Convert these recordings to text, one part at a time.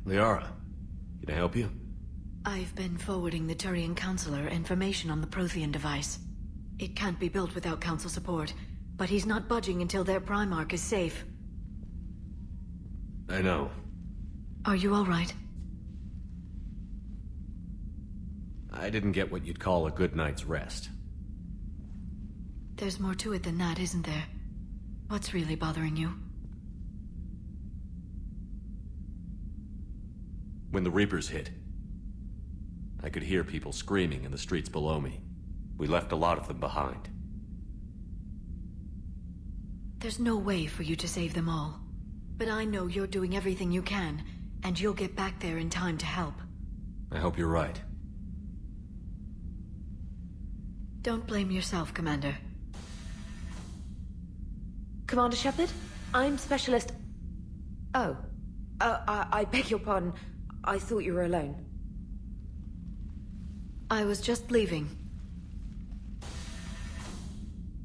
Liara, can I help you? I've been forwarding the Turian Counselor information on the Prothean device. It can't be built without Council support, but he's not budging until their Primarch is safe. I know. Are you all right? I didn't get what you'd call a good night's rest. There's more to it than that, isn't there? What's really bothering you? When the Reapers hit, I could hear people screaming in the streets below me. We left a lot of them behind. There's no way for you to save them all. But I know you're doing everything you can, and you'll get back there in time to help. I hope you're right. Don't blame yourself, Commander. Commander Shepard? I'm Specialist... Oh. I beg your pardon. I thought you were alone. I was just leaving.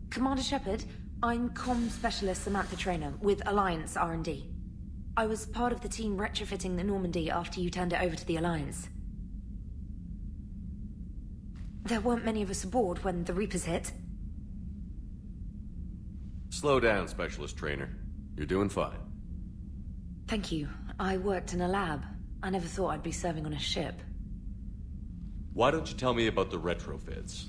Commander Shepard, I'm Comm Specialist Samantha Traynor with Alliance R&D. I was part of the team retrofitting the Normandy after you turned it over to the Alliance. There weren't many of us aboard when the Reapers hit. Slow down, Specialist Trainer. You're doing fine. Thank you. I worked in a lab. I never thought I'd be serving on a ship. Why don't you tell me about the retrofits?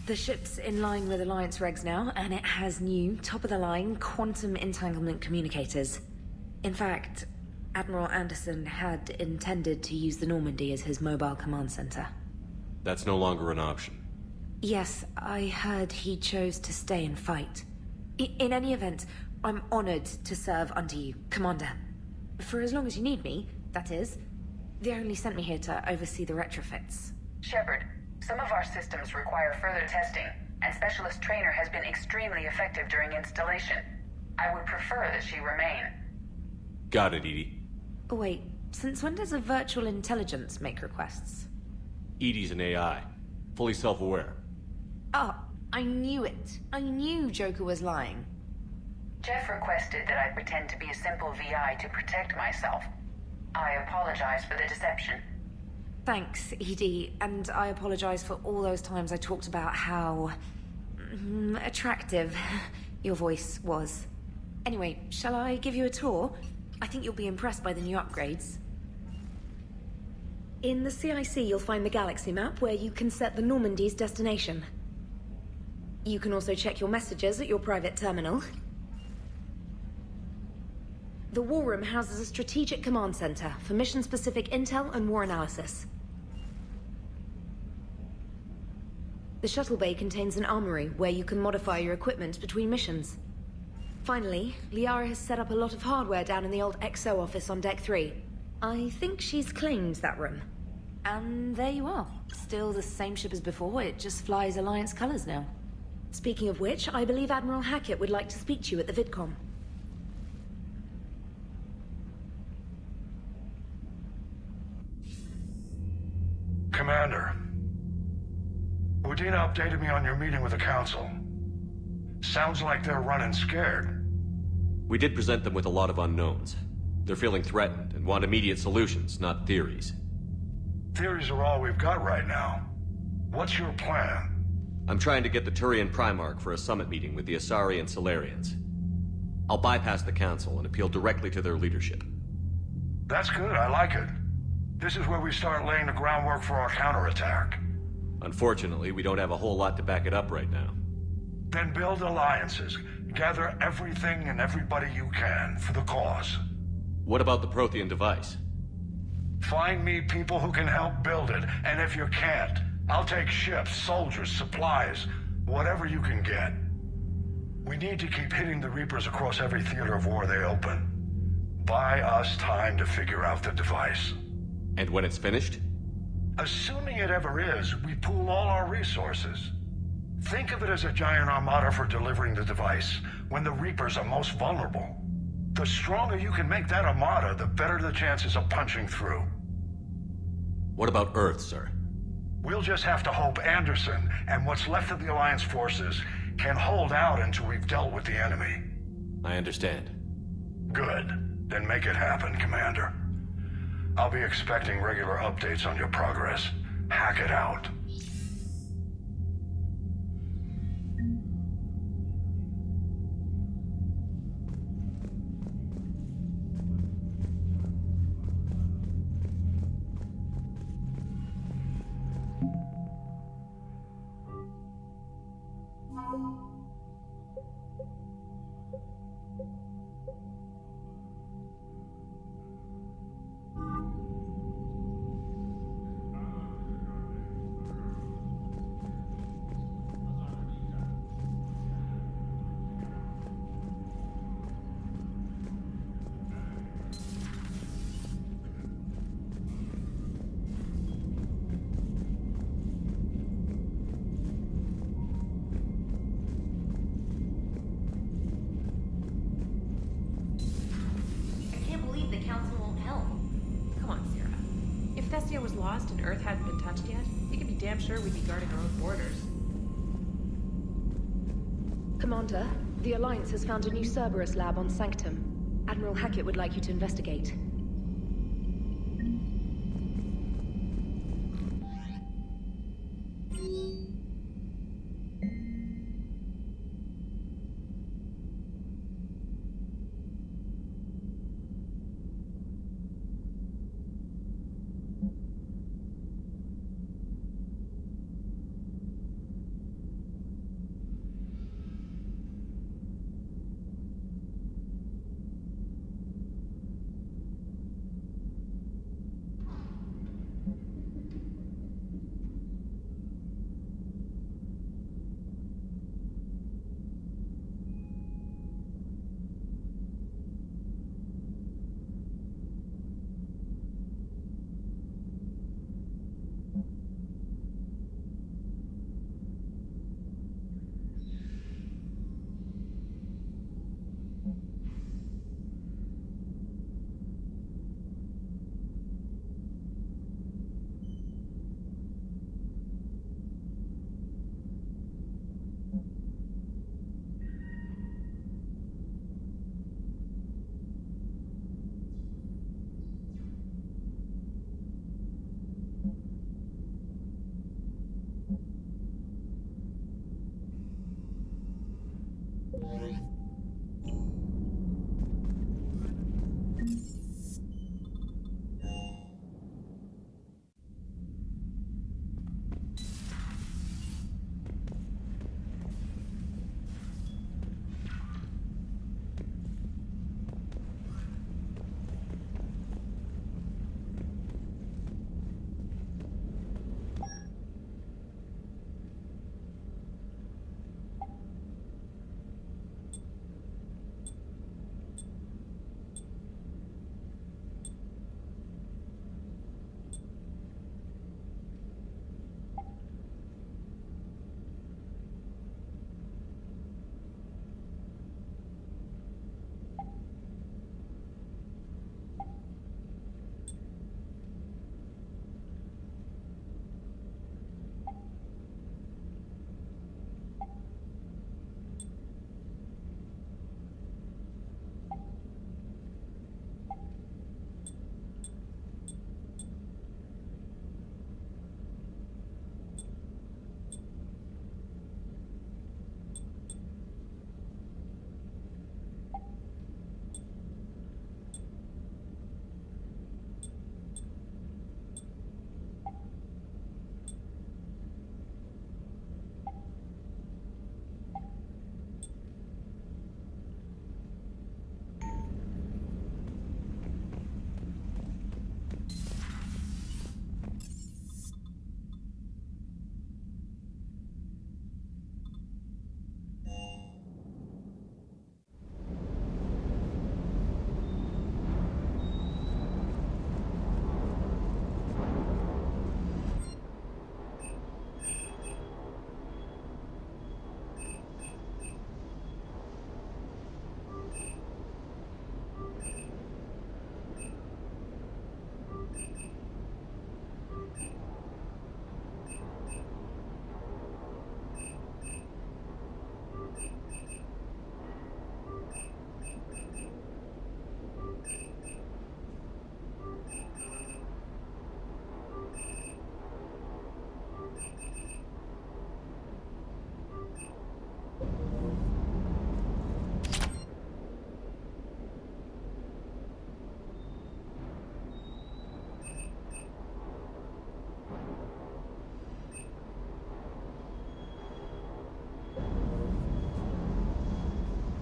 The ship's in line with Alliance regs now, and it has new, top-of-the-line, quantum entanglement communicators. In fact, Admiral Anderson had intended to use the Normandy as his mobile command center. That's no longer an option. Yes, I heard he chose to stay and fight. In any event, I'm honored to serve under you, Commander. For as long as you need me, that is. They only sent me here to oversee the retrofits. Shepard, some of our systems require further testing, and Specialist Trainer has been extremely effective during installation. I would prefer that she remain. Got it, Edie. Oh, wait, since when does a virtual intelligence make requests? Edie's an AI. Fully self-aware. Oh, I knew it. I knew Joker was lying. Jeff requested that I pretend to be a simple VI to protect myself. I apologize for the deception. Thanks, Edie, and I apologize for all those times I talked about how... attractive your voice was. Anyway, shall I give you a tour? I think you'll be impressed by the new upgrades. In the CIC, you'll find the Galaxy map where you can set the Normandy's destination. You can also check your messages at your private terminal. The War Room houses a strategic command center for mission-specific intel and war analysis. The shuttle bay contains an armory where you can modify your equipment between missions. Finally, Liara has set up a lot of hardware down in the old XO office on Deck 3. I think she's claimed that room. And there you are. Still the same ship as before, it just flies Alliance colors now. Speaking of which, I believe Admiral Hackett would like to speak to you at the VidCom. Commander, Udina updated me on your meeting with the Council. Sounds like they're running scared. We did present them with a lot of unknowns. They're feeling threatened and want immediate solutions, not theories. Theories are all we've got right now. What's your plan? I'm trying to get the Turian Primarch for a summit meeting with the Asari and Salarians. I'll bypass the Council and appeal directly to their leadership. That's good, I like it. This is where we start laying the groundwork for our counterattack. Unfortunately, we don't have a whole lot to back it up right now. Then build alliances. Gather everything and everybody you can for the cause. What about the Prothean device? Find me people who can help build it, and if you can't, I'll take ships, soldiers, supplies, whatever you can get. We need to keep hitting the Reapers across every theater of war they open. Buy us time to figure out the device. And when it's finished? Assuming it ever is, we pool all our resources. Think of it as a giant armada for delivering the device when the Reapers are most vulnerable. The stronger you can make that armada, the better the chances of punching through. What about Earth, sir? We'll just have to hope Anderson and what's left of the Alliance forces can hold out until we've dealt with the enemy. I understand. Good. Then make it happen, Commander. I'll be expecting regular updates on your progress. Hack it out. Was lost and Earth hadn't been touched yet, you can be damn sure we'd be guarding our own borders. Commander, the Alliance has found a new Cerberus lab on Sanctum. Admiral Hackett would like you to investigate.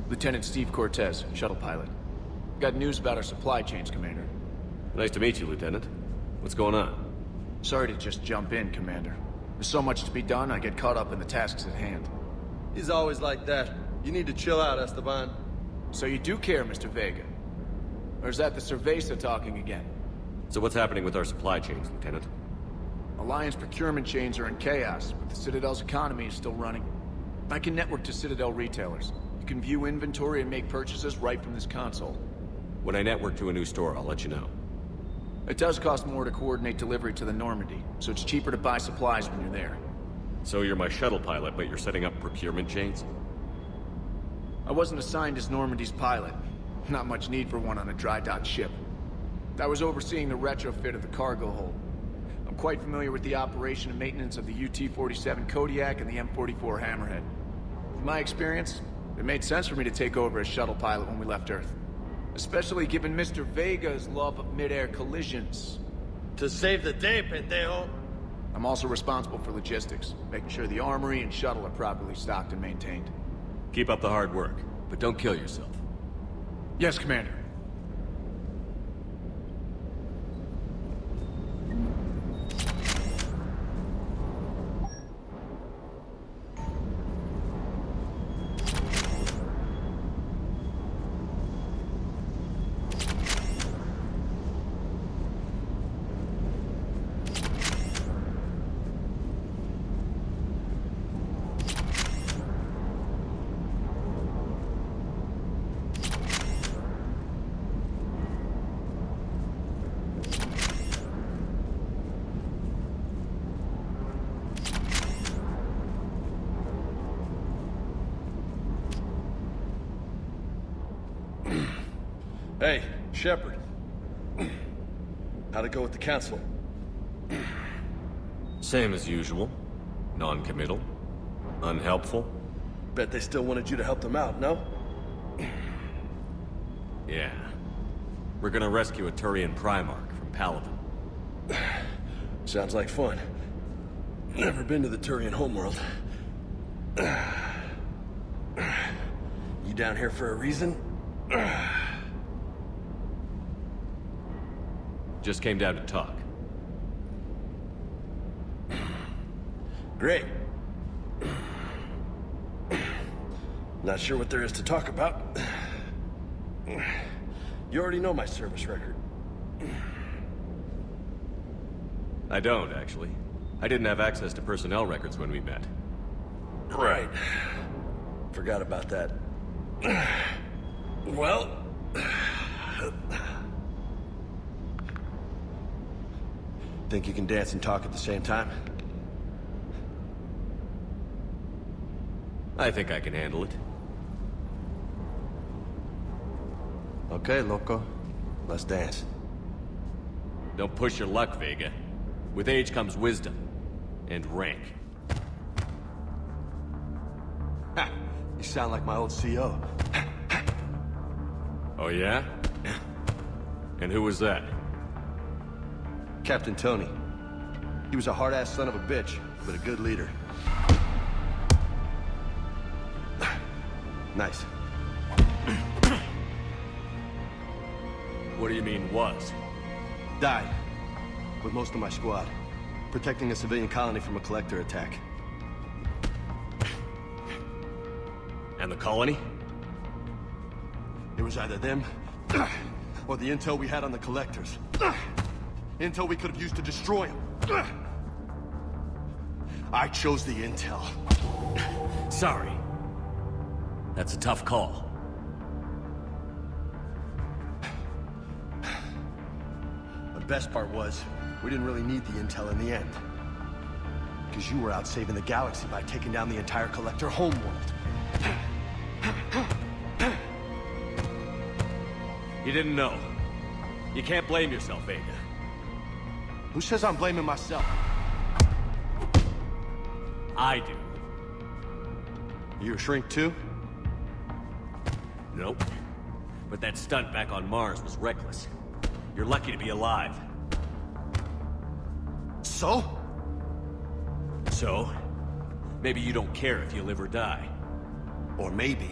Lieutenant Steve Cortez, shuttle pilot. Got news about our supply chains, Commander. Nice to meet you, Lieutenant. What's going on? Sorry to just jump in, Commander. There's so much to be done, I get caught up in the tasks at hand. He's always like that. You need to chill out, Esteban. So you do care, Mr. Vega? Or is that the Cerveza talking again? So what's happening with our supply chains, Lieutenant? Alliance procurement chains are in chaos, but the Citadel's economy is still running. I can network to Citadel retailers. You can view inventory and make purchases right from this console. When I network to a new store, I'll let you know. It does cost more to coordinate delivery to the Normandy, so it's cheaper to buy supplies when you're there. So you're my shuttle pilot, but you're setting up procurement chains? I wasn't assigned as Normandy's pilot. Not much need for one on a dry dock ship. I was overseeing the retrofit of the cargo hold. I'm quite familiar with the operation and maintenance of the UT-47 Kodiak and the M44 Hammerhead. With my experience, it made sense for me to take over as shuttle pilot when we left Earth. Especially given Mr. Vega's love of mid-air collisions. To save the day, pendejo. I'm also responsible for logistics, making sure the armory and shuttle are properly stocked and maintained. Keep up the hard work, but don't kill yourself. Yes, Commander. Hey, Shepard. How'd it go with the Council? Same as usual. Non-committal. Unhelpful. Bet they still wanted you to help them out, no? Yeah. We're gonna rescue a Turian Primarch from Paladin. Sounds like fun. Never been to the Turian homeworld. You down here for a reason? Just came down to talk. Great. Not sure what there is to talk about. You already know my service record. I don't, actually. I didn't have access to personnel records when we met. Right. Forgot about that. Well... Think you can dance and talk at the same time? I think I can handle it. Okay, loco. Let's dance. Don't push your luck, Vega. With age comes wisdom. And rank. Ha! You sound like my old CO. Oh yeah? And who was that? Captain Tony. He was a hard-ass son of a bitch, but a good leader. Nice. What do you mean, was? Died. With most of my squad. Protecting a civilian colony from a collector attack. And the colony? It was either them, or the intel we had on the collectors. Intel we could have used to destroy them. I chose the intel. Sorry. That's a tough call. The best part was, we didn't really need the intel in the end. Because you were out saving the galaxy by taking down the entire collector homeworld. You didn't know. You can't blame yourself, Vega. Who says I'm blaming myself? I do. You a shrink too? Nope. But that stunt back on Mars was reckless. You're lucky to be alive. So? So? Maybe you don't care if you live or die. Or maybe...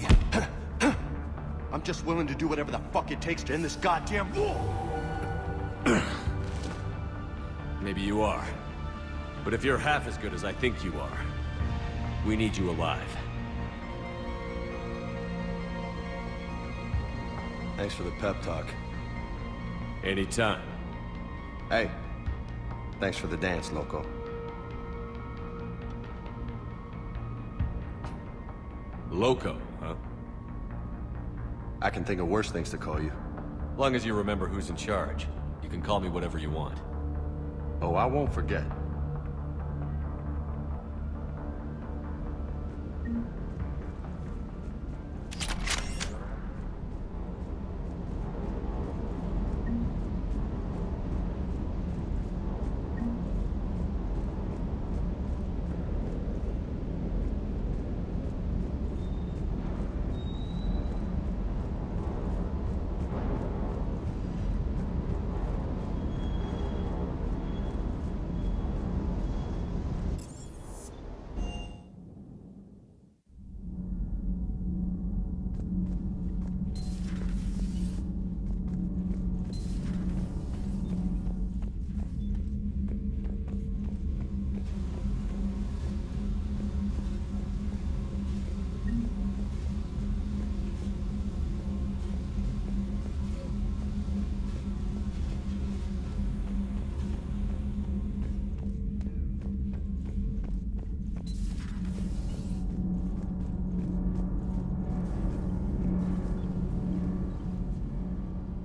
I'm just willing to do whatever the fuck it takes to end this goddamn war! Maybe you are. But if you're half as good as I think you are, we need you alive. Thanks for the pep talk. Anytime. Hey, thanks for the dance, loco. Loco, huh? I can think of worse things to call you. Long as you remember who's in charge, you can call me whatever you want. Oh, I won't forget.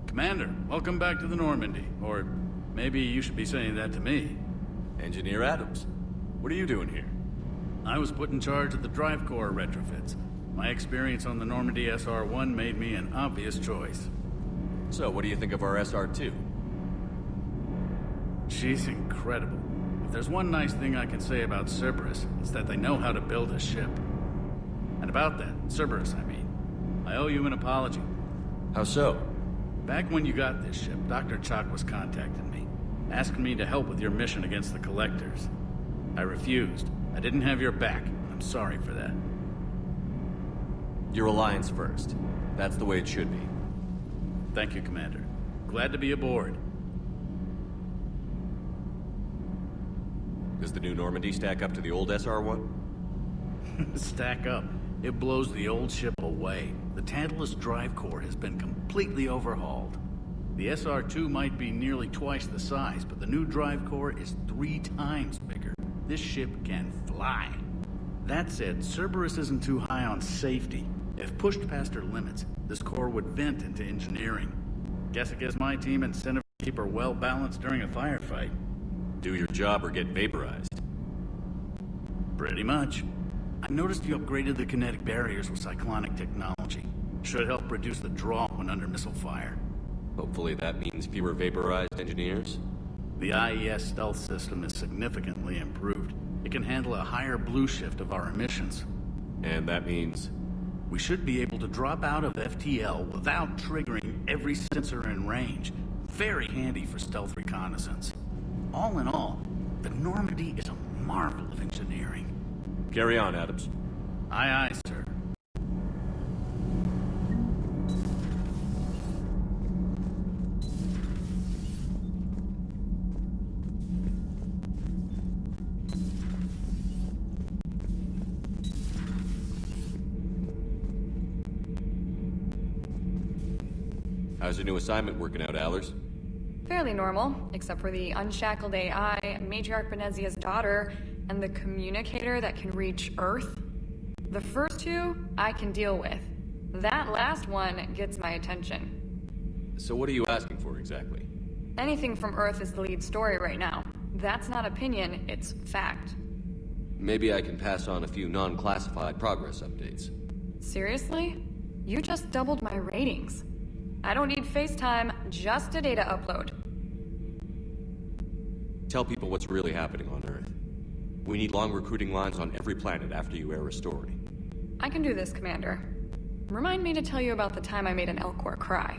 Commander, welcome back to the Normandy. Or maybe you should be saying that to me. Engineer Adams, what are you doing here? I was put in charge of the drive core retrofits. My experience on the Normandy SR-1 made me an obvious choice. So, what do you think of our SR-2? She's incredible. If there's one nice thing I can say about Cerberus, it's that they know how to build a ship. And about that, Cerberus, I mean. I owe you an apology. How so? Back when you got this ship, Dr. Chalk was contacting me, asking me to help with your mission against the Collectors. I refused. I didn't have your back. I'm sorry for that. Your alliance first. That's the way it should be. Thank you, Commander. Glad to be aboard. Does the new Normandy stack up to the old SR-1? Stack up. It blows the old ship away. The Tantalus drive core has been completely overhauled. The SR-2 might be nearly twice the size, but the new drive core is 3 times bigger. This ship can fly. That said, Cerberus isn't too high on safety. If pushed past her limits, this core would vent into engineering. Guess it gives my team incentive to keep her well balanced during a firefight. Do your job or get vaporized. Pretty much. I noticed you upgraded the kinetic barriers with cyclonic technology. Should help reduce the draw when under missile fire. Hopefully that means fewer vaporized engineers. The IES stealth system is significantly improved. It can handle a higher blue shift of our emissions. And that means? We should be able to drop out of FTL without triggering every sensor in range. Very handy for stealth reconnaissance. All in all, the Normandy is a marvel of engineering. Carry on, Adams. Aye, aye, sir. How's your new assignment working out, Allers? Fairly normal, except for the unshackled AI, Matriarch Benezia's daughter, and the communicator that can reach Earth. The first 2, I can deal with. That last one gets my attention. So what are you asking for exactly? Anything from Earth is the lead story right now. That's not opinion, it's fact. Maybe I can pass on a few non-classified progress updates. Seriously? You just doubled my ratings. I don't need FaceTime, just a data upload. Tell people what's really happening on Earth. We need long recruiting lines on every planet after you air a story. I can do this, Commander. Remind me to tell you about the time I made an Elcor cry.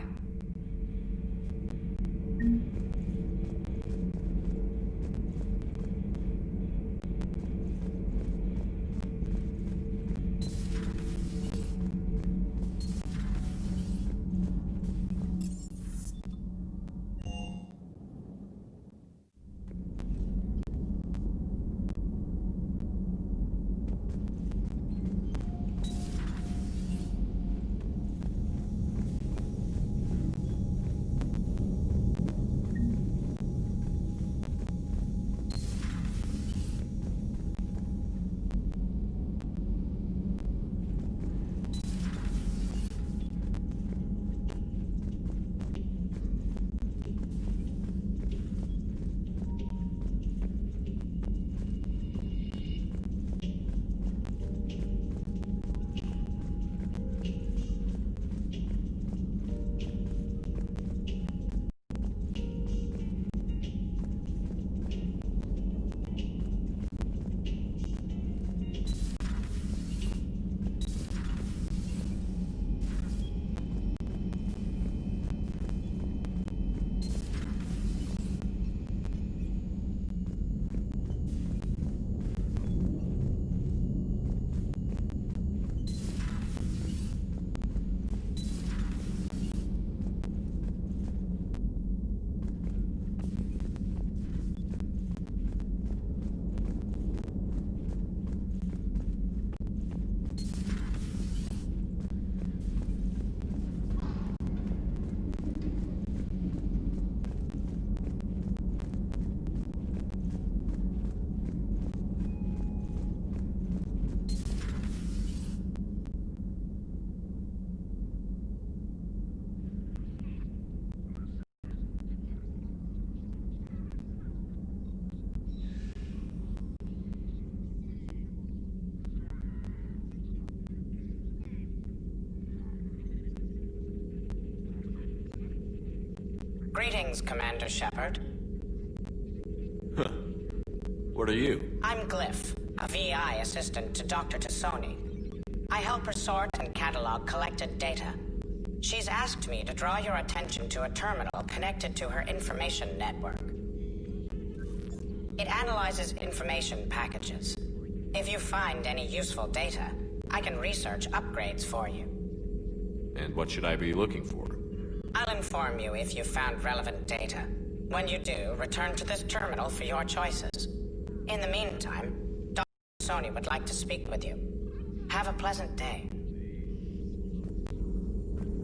Greetings, Commander Shepard. Huh. What are you? I'm Glyph, a VI assistant to Dr. Tassoni. I help her sort and catalog collected data. She's asked me to draw your attention to a terminal connected to her information network. It analyzes information packages. If you find any useful data, I can research upgrades for you. And what should I be looking for? I'll inform you if you've found relevant data. When you do, return to this terminal for your choices. In the meantime, Dr. Tassoni would like to speak with you. Have a pleasant day.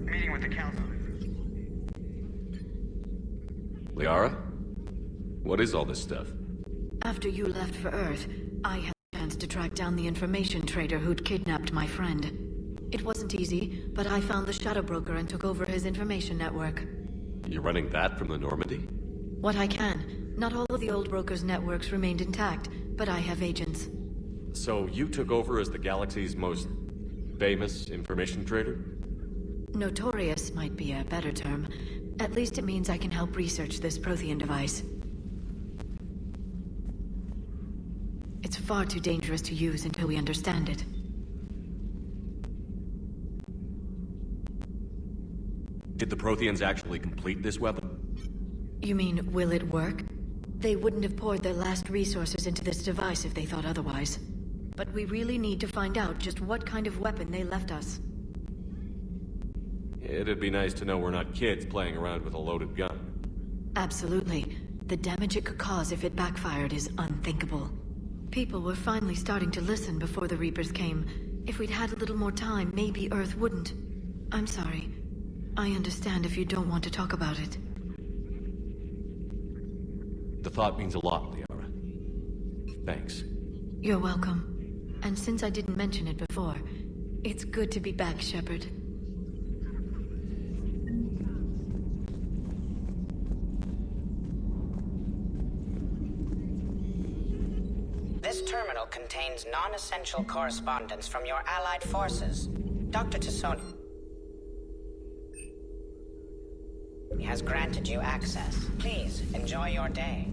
Meeting with the Council. Liara? What is all this stuff? After you left for Earth, I had the chance to track down the information trader who'd kidnapped my friend. It wasn't easy, but I found the Shadow Broker and took over his information network. You're running that from the Normandy? What I can. Not all of the old broker's networks remained intact, but I have agents. So you took over as the galaxy's most famous information trader? Notorious might be a better term. At least it means I can help research this Prothean device. It's far too dangerous to use until we understand it. Did the Protheans actually complete this weapon? You mean, will it work? They wouldn't have poured their last resources into this device if they thought otherwise. But we really need to find out just what kind of weapon they left us. It'd be nice to know we're not kids playing around with a loaded gun. Absolutely. The damage it could cause if it backfired is unthinkable. People were finally starting to listen before the Reapers came. If we'd had a little more time, maybe Earth wouldn't. I'm sorry. I understand if you don't want to talk about it. The thought means a lot, Liara. Thanks. You're welcome. And since I didn't mention it before, it's good to be back, Shepard. This terminal contains non-essential correspondence from your allied forces. Dr. Tassoni has granted you access. Please enjoy your day.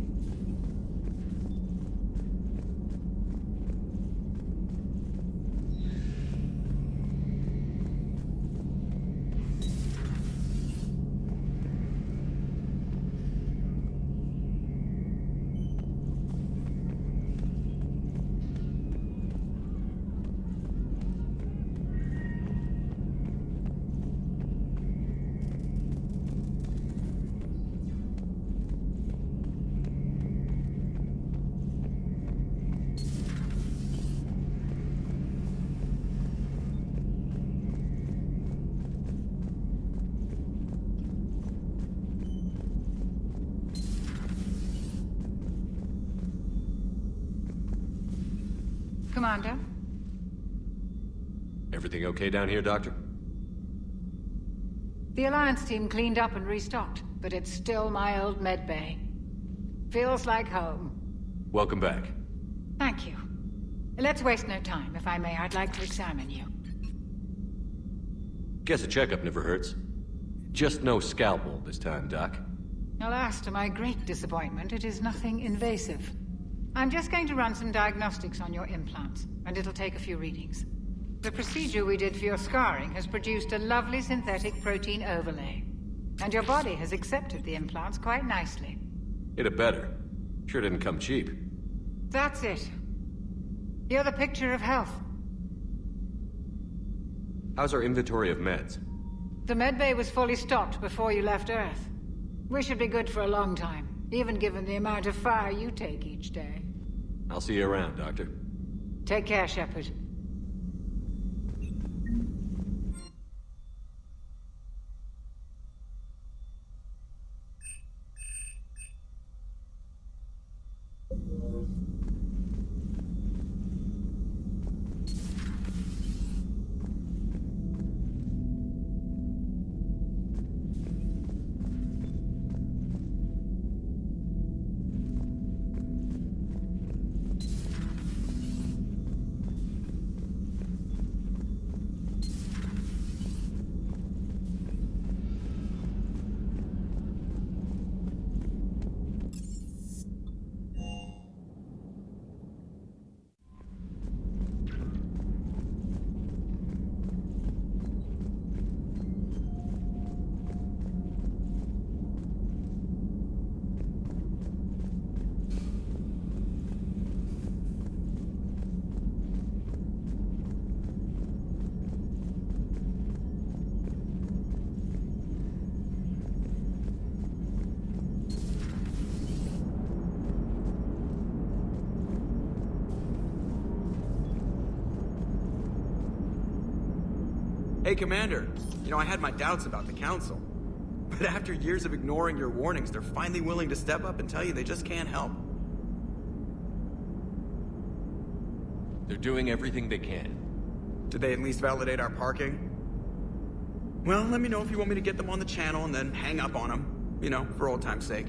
Commander? Everything okay down here, Doctor? The Alliance team cleaned up and restocked, but it's still my old med bay. Feels like home. Welcome back. Thank you. Let's waste no time. If I may, I'd like to examine you. Guess a checkup never hurts. Just no scalpel this time, Doc. Alas, to my great disappointment, it is nothing invasive. I'm just going to run some diagnostics on your implants, and it'll take a few readings. The procedure we did for your scarring has produced a lovely synthetic protein overlay. And your body has accepted the implants quite nicely. It had better. Sure didn't come cheap. That's it. You're the picture of health. How's our inventory of meds? The medbay was fully stocked before you left Earth. We should be good for a long time, even given the amount of fire you take each day. I'll see you around, Doctor. Take care, Shepard. Hey, Commander. You know, I had my doubts about the Council. But after years of ignoring your warnings, they're finally willing to step up and tell you they just can't help. They're doing everything they can. Did they at least validate our parking? Well, let me know if you want me to get them on the channel and then hang up on them. You know, for old time's sake.